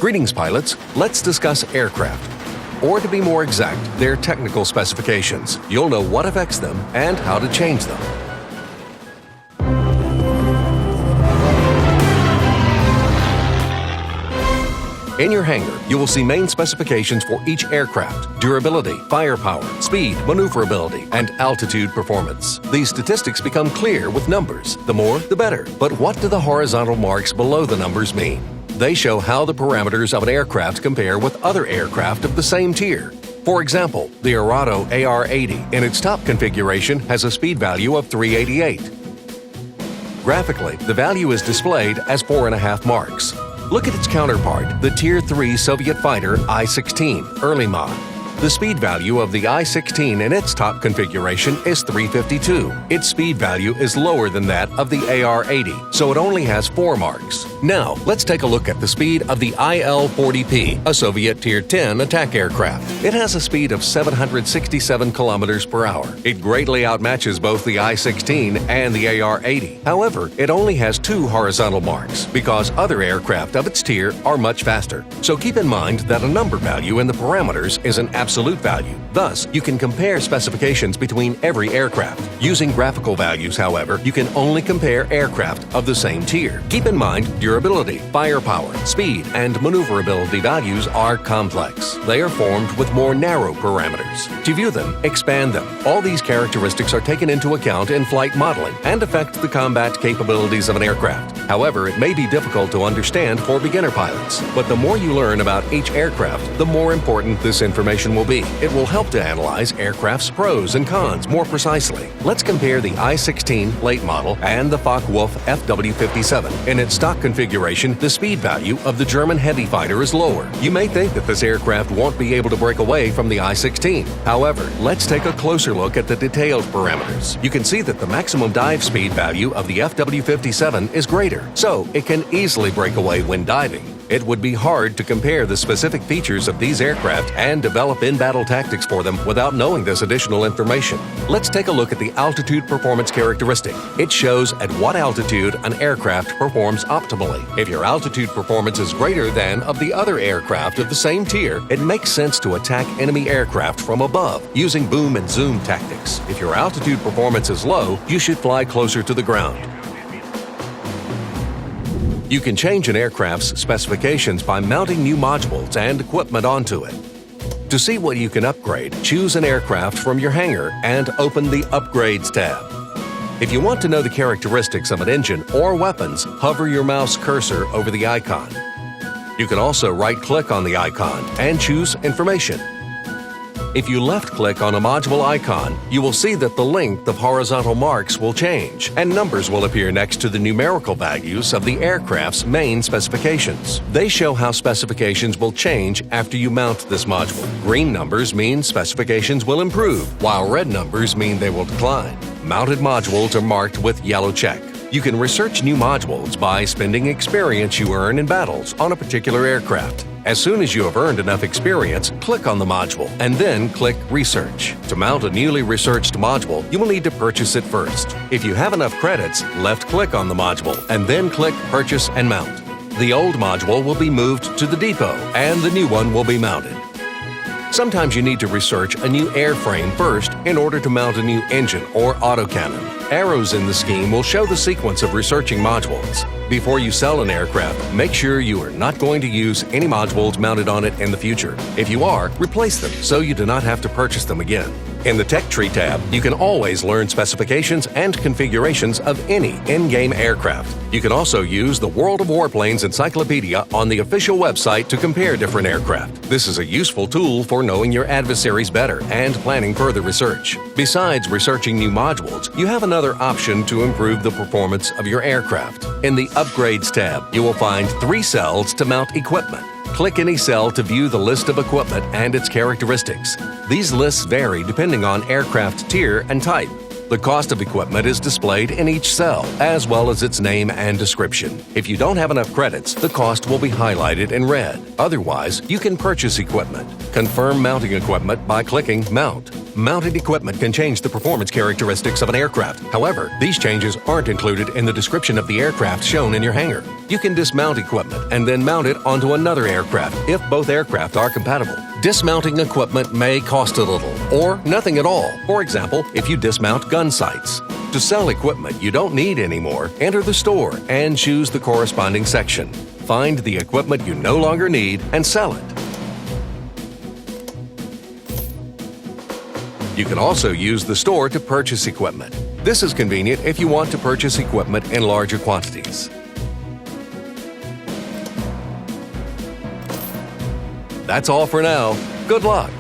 Greetings, pilots. Let's discuss aircraft. Or to be more exact, their technical specifications. You'll know what affects them and how to change them. In your hangar, you will see main specifications for each aircraft: durability, firepower, speed, maneuverability, and altitude performance. These statistics become clear with numbers. The more, the better. But what do the horizontal marks below the numbers mean? They show how the parameters of an aircraft compare with other aircraft of the same tier. For example, the Arado AR-80 in its top configuration has a speed value of 388. Graphically, the value is displayed as 4.5 marks. Look at its counterpart, the Tier 3 Soviet fighter I-16, early mod. The speed value of the I-16 in its top configuration is 352. Its speed value is lower than that of the AR-80, so it only has 4 marks. Now, let's take a look at the speed of the IL-40P, a Soviet Tier 10 attack aircraft. It has a speed of 767 kilometers per hour. It greatly outmatches both the I-16 and the AR-80. However, it only has 2 horizontal marks because other aircraft of its tier are much faster. So keep in mind that a number value in the parameters is an absolute value. Thus, you can compare specifications between every aircraft. Using graphical values, however, you can only compare aircraft of the same tier. Keep in mind, durability, firepower, speed, and maneuverability values are complex. They are formed with more narrow parameters. To view them, expand them. All these characteristics are taken into account in flight modeling and affect the combat capabilities of an aircraft. However, it may be difficult to understand for beginner pilots. But the more you learn about each aircraft, the more important this information will be. It will help to analyze aircraft's pros and cons more precisely. Let's compare the I-16 late model and the Focke-Wulf FW-57. In its stock configuration, the speed value of the German heavy fighter is lower. You may think that this aircraft won't be able to break away from the I-16. However, let's take a closer look at the detailed parameters. You can see that the maximum dive speed value of the FW-57 is greater, so it can easily break away when diving. It would be hard to compare the specific features of these aircraft and develop in-battle tactics for them without knowing this additional information. Let's take a look at the altitude performance characteristic. It shows at what altitude an aircraft performs optimally. If your altitude performance is greater than of the other aircraft of the same tier, it makes sense to attack enemy aircraft from above using boom and zoom tactics. If your altitude performance is low, you should fly closer to the ground. You can change an aircraft's specifications by mounting new modules and equipment onto it. To see what you can upgrade, choose an aircraft from your hangar and open the Upgrades tab. If you want to know the characteristics of an engine or weapons, hover your mouse cursor over the icon. You can also right-click on the icon and choose Information. If you left-click on a module icon, you will see that the length of horizontal marks will change, and numbers will appear next to the numerical values of the aircraft's main specifications. They show how specifications will change after you mount this module. Green numbers mean specifications will improve, while red numbers mean they will decline. Mounted modules are marked with yellow check. You can research new modules by spending experience you earn in battles on a particular aircraft. As soon as you have earned enough experience, click on the module and then click Research. To mount a newly researched module, you will need to purchase it first. If you have enough credits, left-click on the module and then click Purchase and Mount. The old module will be moved to the depot and the new one will be mounted. Sometimes you need to research a new airframe first in order to mount a new engine or autocannon. Arrows in the scheme will show the sequence of researching modules. Before you sell an aircraft, make sure you are not going to use any modules mounted on it in the future. If you are, replace them so you do not have to purchase them again. In the Tech Tree tab, you can always learn specifications and configurations of any in-game aircraft. You can also use the World of Warplanes encyclopedia on the official website to compare different aircraft. This is a useful tool for knowing your adversaries better and planning further research. Besides researching new modules, you have another option to improve the performance of your aircraft. In the Upgrades tab, you will find 3 cells to mount equipment. Click any cell to view the list of equipment and its characteristics. These lists vary depending on aircraft tier and type. The cost of equipment is displayed in each cell, as well as its name and description. If you don't have enough credits, the cost will be highlighted in red. Otherwise, you can purchase equipment. Confirm mounting equipment by clicking Mount. Mounted equipment can change the performance characteristics of an aircraft. However, these changes aren't included in the description of the aircraft shown in your hangar. You can dismount equipment and then mount it onto another aircraft if both aircraft are compatible. Dismounting equipment may cost a little, or nothing at all. For example, if you dismount gun sights. To sell equipment you don't need anymore, enter the store and choose the corresponding section. Find the equipment you no longer need and sell it. You can also use the store to purchase equipment. This is convenient if you want to purchase equipment in larger quantities. That's all for now. Good luck!